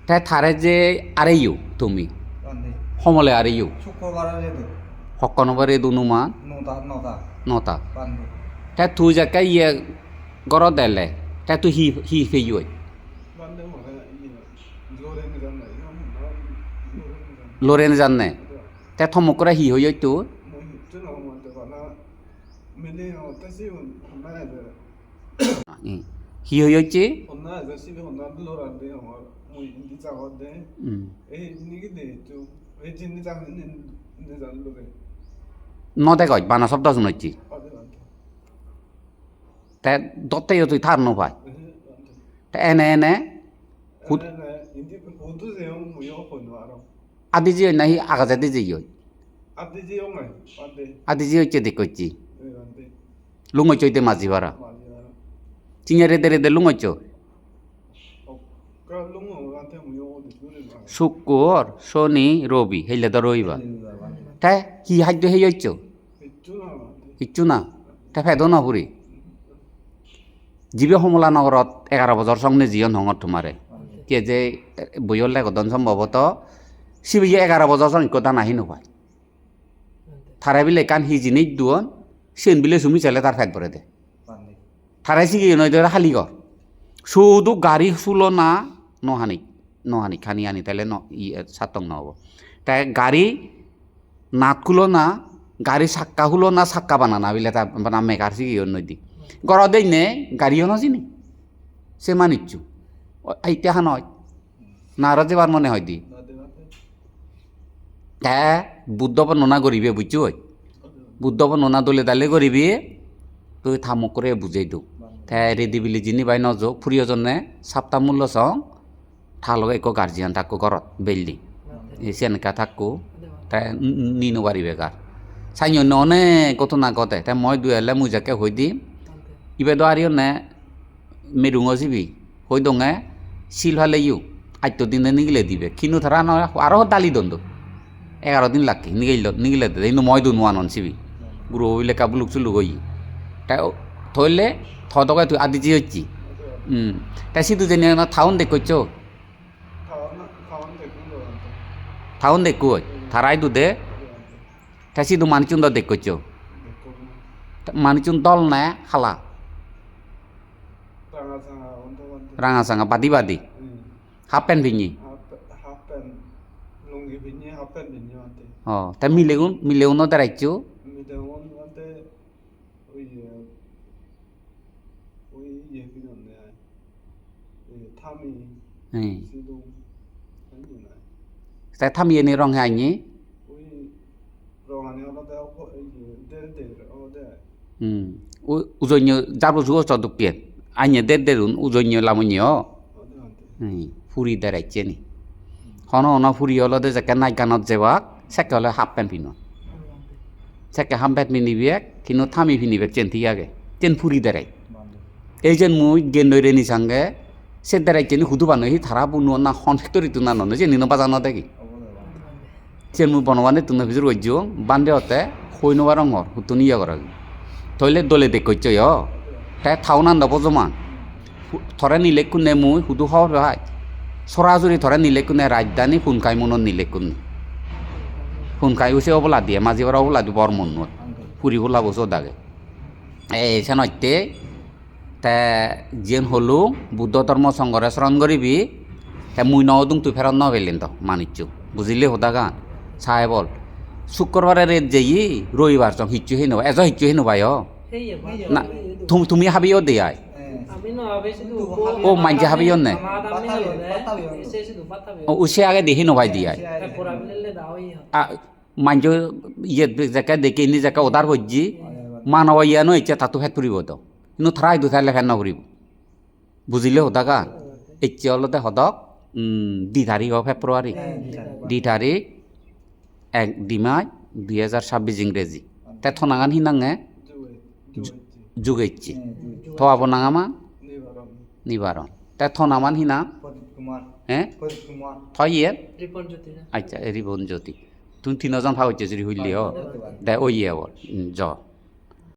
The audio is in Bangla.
তাই থারে যে আরেইও তুমি সমলে আরেইও সকনবারে দুনুমা নটা তাই তুই যাকে ইয়ে গড় দেলে তাই তুই হি ফেইও লোরেন জানে তাই থমক করে হি হইয় তো হি হইছে নদে কয় বানা শব্দ শুনেছি তে দত্তেও তুই থার ন ভাই তে এনে এনে আদি যে নাই আগাজাদি যে আদি যে হচ্ছে দেখছি লুঙ্গই চইতে মাঝি ভাড়া চিঙে রেদে লুঙ্গইচ শুক্র শনি রবি হেলে তো রবিবার তাই কি খাদ্য হেই হইছ ইচ্ছু না তাই ফেদো না ফুরি জীবে সমলা নগরত 11 বছর সঙ্গে জিয়ন হঙত তোমারে কে যে বইয়র লেখদন সম্ভবত সিবি 11 বছর সঙ্গে কথা নাহি নপায় থারাই বিলে কান হিজিনি দুয়ন সেন বিলে সুমি চালে তার ফেদ ভরে দে থারাই সিগি নয় হালি কর শুধু গাড়ি শুলো না নহানি খানি আনি তাহলে সাতং নহব তাই গাড়ি নাত খুলো না গাড়ি চাক্কা খুলো না চাক্কা বানানা বিলে তা বানা মেকার সিগি অন্য দি গড় দেই নে গাড়িও নজিনি সে মানিচ্ছু এইটা নয় না আর যেবার মনে হয় দি হ্যাঁ বুদ্ধ বর্ণনা করিবে বুঝছো বুদ্ধ বর্ণনা দলে দালে করিবি তুই থামক করে বুঝাই দিও তাই রেডি বিলি জিনি বাই নজো ফুরিয়জনে সাপ্তাহ মূল্য সং থালগে এক গার্জিয়ান থাকো ঘরত বেলদি সেনেকা থাকো তাই নিনো পারিবে গার চাই অনেক কত না কতে তাই মই দুই হলে মুজাকে হই দিম ইবেদ আরিও নে মেরুঙ যাবি হই দঙে শিল হালে ইউ আত্য দিনে নিগিলে দিবে কিনু থারা নয় আরো দালি দন্দ 11 দিন লাগি নিগিলে দে কিন্তু মই দুন ওয়ান সিবি গুরু হইলে কাবুলুক চুলুক হই তাই থইলে থদকে তুই আদি যে হচ্ছি তাই সিধু যে থাউন দেখছ থাউন দেখু থারাই দুধে তাই সিধু মানিচুন দেখছ মানিচুন দল না খালা রাঙা সাঙা বাদি হাফ প্যান্ট ভিঙি তাই মিলেগুন দাঁড়াইছো তাই থামি এনে রং হাইনি উজন্য যাবো জুয়ো চদুক পিয়ে আইনে দেরুন উজন্য লামন্য ফুরি দাঁড়াইছে নি হন ফুরি হলো দে যাকে নাইকানত যেবাক সেকে হলে হাফ প্যান্ট পিনো সেকে হাফ প্যান্ট পিনিবে কিন্তু থামি পিনিবে চেন ঠিক আগে চেন ফুরি দাঁড়াই এই যে মুই গেন্দরে নিসাঙ্গে সে দাঁড়াইছে নি হুদু বানো হি থারা বুনো না হন ফেক্টরি তুনা নন যে নিনো বাজানো দেখি চেন মুই বনবানে তুনা ভিতর ঐজ্য বান্ধে হতে হইনবা রঙর হুতুনি ইয়া করা থইলে দলে দেখছ তাই থাউনান দাব জমান থরে নিলে কোনে মুই হুদু হওয়ার ভাই সরাসরি থরে নিলে কোনে রাজধানী ফুনকাই মনত নিলে কোনে ফুনকাই উসে অবলা দিয়ে মাঝিবার অবলা দিব বর মন ফুরি হলা বসো দাগে এসে নইতে তে যেন হলো বুদ্ধ ধর্ম সংঘরে স্মরণ করিবি তে মুই নদুং তুই ফেরত নবেলেন তো মানিচ্ছু বুঝিলে হোদা গান সাহেব বল শুক্রবারে রেত যেই রবিবার চং হিচ্ছু হে নবা এজ হিচ্ছু হে নবাই না তুমি হাবিও দে আয় ও মাইজে হাবিও নে উসে আগে দেখি নবাই দিয়ে মাইজ ইয়ে জায়গা দেখে নি জায়গা ওদার হজ্জি মানব ইয়ানো ইচ্ছা তাতো ফেট ফুরিব তো কিন্তু থারাই দুথাইলে ফেন নকরিব বুঝিলে হোদা গান ইচ্ছে হলতে হদক 2 তারিখ ফেব্রুয়ারি 2 তারিখ 1 মাই 2026 ইংরেজি তে থনাগান হিনাঙে যুগেচ্ছি থোয়াব নাঙামা নিবারণ তে থনামান হিনা হ্যাঁ থয়ে আচ্ছা রিবন জ্যোতি তুমি 3জন ভাব হচ্ছে যদি হইলি দে ওই জ